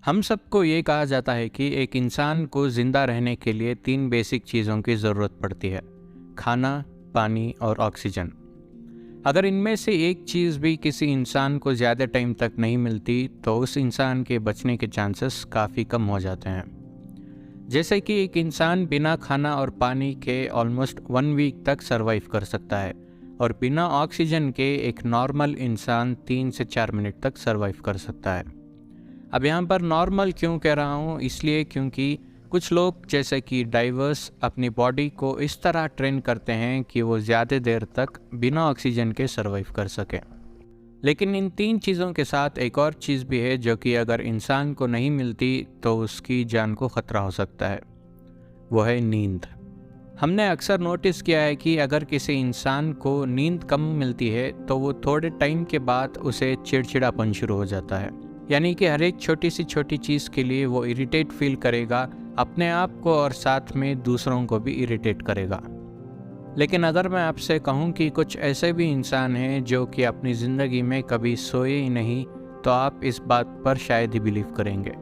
हम सबको ये कहा जाता है कि एक इंसान को ज़िंदा रहने के लिए 3 बेसिक चीज़ों की ज़रूरत पड़ती है: खाना, पानी और ऑक्सीजन। अगर इनमें से एक चीज़ भी किसी इंसान को ज़्यादा टाइम तक नहीं मिलती तो उस इंसान के बचने के चांसेस काफ़ी कम हो जाते हैं। जैसे कि एक इंसान बिना खाना और पानी के ऑलमोस्ट 1 वीक तक सर्वाइव कर सकता है और बिना ऑक्सीजन के एक नॉर्मल इंसान 3 से 4 मिनट तक सर्वाइव कर सकता है। अब यहाँ पर नॉर्मल क्यों कह रहा हूँ, इसलिए क्योंकि कुछ लोग जैसे कि डाइवर्स अपनी बॉडी को इस तरह ट्रेन करते हैं कि वो ज़्यादा देर तक बिना ऑक्सीजन के सर्वाइव कर सकें। लेकिन इन 3 चीज़ों के साथ एक और चीज़ भी है जो कि अगर इंसान को नहीं मिलती तो उसकी जान को ख़तरा हो सकता है। वो है नींद। हमने अक्सर नोटिस किया है कि अगर किसी इंसान को नींद कम मिलती है तो वो थोड़े टाइम के बाद उसे चिड़चिड़ापन शुरू हो जाता है। यानी कि हर एक छोटी सी छोटी चीज़ के लिए वो इरिटेट फील करेगा, अपने आप को और साथ में दूसरों को भी इरिटेट करेगा। लेकिन अगर मैं आपसे कहूँ कि कुछ ऐसे भी इंसान हैं जो कि अपनी ज़िंदगी में कभी सोए ही नहीं, तो आप इस बात पर शायद ही बिलीव करेंगे।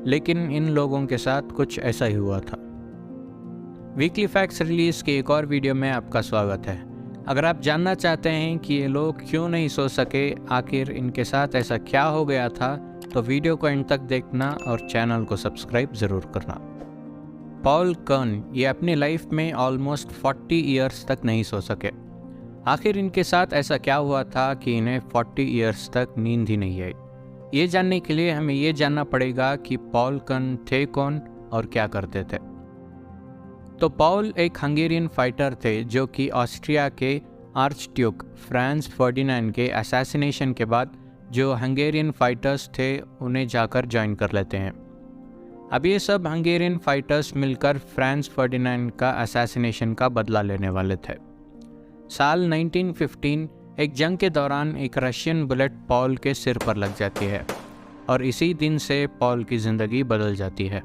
लेकिन इन लोगों के साथ कुछ ऐसा ही हुआ था। वीकली फैक्ट्स रिलीज़ की एक और वीडियो में आपका स्वागत है। अगर आप जानना चाहते हैं कि ये लोग क्यों नहीं सो सके, आखिर इनके साथ ऐसा क्या हो गया था, तो वीडियो को एंड तक देखना और चैनल को सब्सक्राइब ज़रूर करना। पॉल कर्न ये अपनी लाइफ में ऑलमोस्ट 40 ईयर्स तक नहीं सो सके। आखिर इनके साथ ऐसा क्या हुआ था कि इन्हें 40 ईयर्स तक नींद ही नहीं आई। ये जानने के लिए हमें ये जानना पड़ेगा कि पॉल कर्न थे कौन और क्या करते थे। तो पॉल एक हंगेरियन फाइटर थे जो कि ऑस्ट्रिया के आर्च ड्यूक फ्रांस फर्डिनेंड के असैसिनेशन के बाद जो हंगेरियन फाइटर्स थे उन्हें जाकर ज्वाइन कर लेते हैं। अब ये सब हंगेरियन फाइटर्स मिलकर फ्रांस फर्डिनेंड का असैसिनेशन का बदला लेने वाले थे। साल 1915 एक जंग के दौरान एक रशियन बुलेट पॉल के सिर पर लग जाती है और इसी दिन से पॉल की ज़िंदगी बदल जाती है।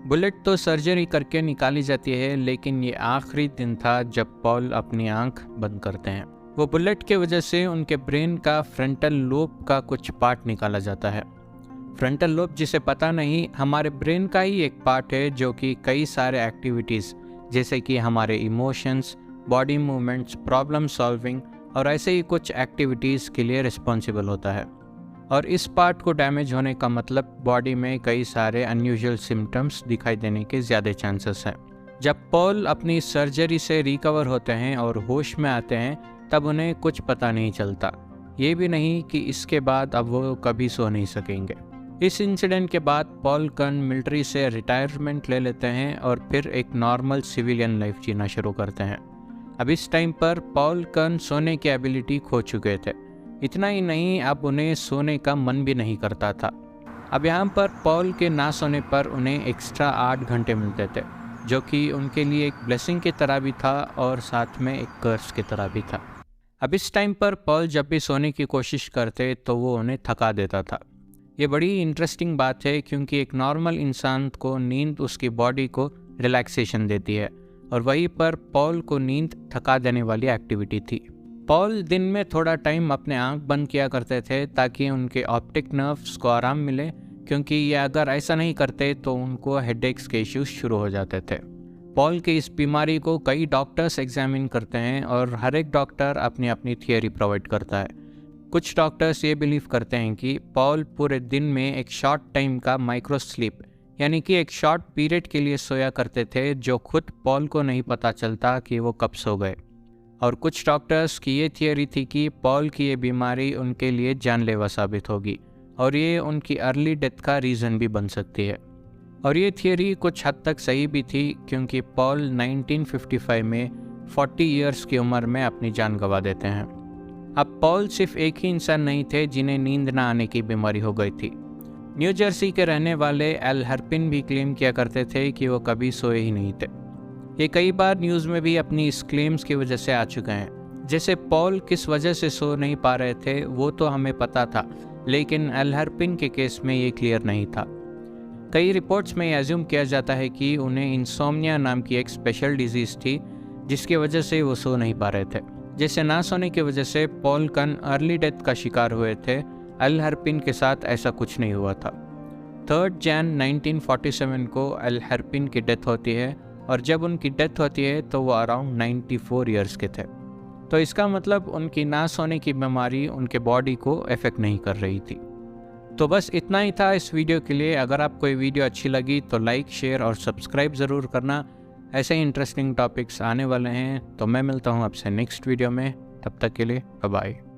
बुलेट तो सर्जरी करके निकाली जाती है, लेकिन ये आखिरी दिन था जब पॉल अपनी आंख बंद करते हैं। वो बुलेट के वजह से उनके ब्रेन का फ्रंटल लोब का कुछ पार्ट निकाला जाता है। फ्रंटल लोब, जिसे पता नहीं, हमारे ब्रेन का ही एक पार्ट है जो कि कई सारे एक्टिविटीज़ जैसे कि हमारे emotions, body movements, problem solving और ऐसे ही कुछ एक्टिविटीज़ के लिए रिस्पॉन्सिबल होता है। और इस पार्ट को डैमेज होने का मतलब बॉडी में कई सारे अनयूजुअल सिम्टम्स दिखाई देने के ज़्यादा चांसेस हैं। जब पॉल अपनी सर्जरी से रिकवर होते हैं और होश में आते हैं तब उन्हें कुछ पता नहीं चलता, ये भी नहीं कि इसके बाद अब वो कभी सो नहीं सकेंगे। इस इंसिडेंट के बाद पॉल कर्न मिलिट्री से रिटायरमेंट ले लेते हैं और फिर एक नॉर्मल सिविलियन लाइफ जीना शुरू करते हैं। अब इस टाइम पर पॉल कर्न सोने की एबिलिटी खो चुके थे। इतना ही नहीं, अब उन्हें सोने का मन भी नहीं करता था। अब यहाँ पर पॉल के ना सोने पर उन्हें एक्स्ट्रा 8 घंटे मिलते थे, जो कि उनके लिए एक ब्लेसिंग की तरह भी था और साथ में एक कर्स की तरह भी था। अब इस टाइम पर पॉल जब भी सोने की कोशिश करते तो वो उन्हें थका देता था। ये बड़ी इंटरेस्टिंग बात है क्योंकि एक नॉर्मल इंसान को नींद उसकी बॉडी को रिलैक्सेशन देती है और वहीं पर पॉल को नींद थका देने वाली एक्टिविटी थी। पॉल दिन में थोड़ा टाइम अपने आंख बंद किया करते थे ताकि उनके ऑप्टिक नर्व्स को आराम मिले, क्योंकि ये अगर ऐसा नहीं करते तो उनको हेडेक्स के इश्यूज शुरू हो जाते थे। पॉल की इस बीमारी को कई डॉक्टर्स एग्जामिन करते हैं और हर एक डॉक्टर अपनी अपनी थियोरी प्रोवाइड करता है। कुछ डॉक्टर्स ये बिलीव करते हैं कि पॉल पूरे दिन में एक शॉर्ट टाइम का माइक्रो स्लीप यानी कि एक शॉर्ट पीरियड के लिए सोया करते थे, जो खुद पॉल को नहीं पता चलता कि वो कब सो गए। और कुछ डॉक्टर्स की ये थियोरी थी कि पॉल की ये बीमारी उनके लिए जानलेवा साबित होगी और ये उनकी अर्ली डेथ का रीज़न भी बन सकती है। और ये थियोरी कुछ हद तक सही भी थी क्योंकि पॉल 1955 में 40 ईयर्स की उम्र में अपनी जान गंवा देते हैं। अब पॉल सिर्फ एक ही इंसान नहीं थे जिन्हें नींद ना आने की बीमारी हो गई थी। न्यू जर्सी के रहने वाले एल हर्पिन भी क्लेम किया करते थे कि वो कभी सोए ही नहीं थे। ये कई बार न्यूज़ में भी अपनी इस क्लेम्स की वजह से आ चुके हैं। जैसे पॉल किस वजह से सो नहीं पा रहे थे वो तो हमें पता था, लेकिन एल हर्पिन के केस में ये क्लियर नहीं था। कई रिपोर्ट्स में एज्यूम किया जाता है कि उन्हें इंसोम्निया नाम की एक स्पेशल डिजीज़ थी जिसकी वजह से वो सो नहीं पा रहे थे। जैसे ना सोने की वजह से पॉल कर्न अर्ली डेथ का शिकार हुए थे, एल हर्पिन के साथ ऐसा कुछ नहीं हुआ था। 3 जन 1947 को अल हरपिन की डेथ होती है और जब उनकी डेथ होती है तो वो अराउंड 94 ईयर्स के थे। तो इसका मतलब उनकी नाश होने की बीमारी उनके बॉडी को अफेक्ट नहीं कर रही थी। तो बस इतना ही था इस वीडियो के लिए। अगर आपको ये वीडियो अच्छी लगी तो लाइक, शेयर और सब्सक्राइब ज़रूर करना। ऐसे ही इंटरेस्टिंग टॉपिक्स आने वाले हैं। तो मैं मिलता हूँ आपसे नेक्स्ट वीडियो में। तब तक के लिए बाय बाय।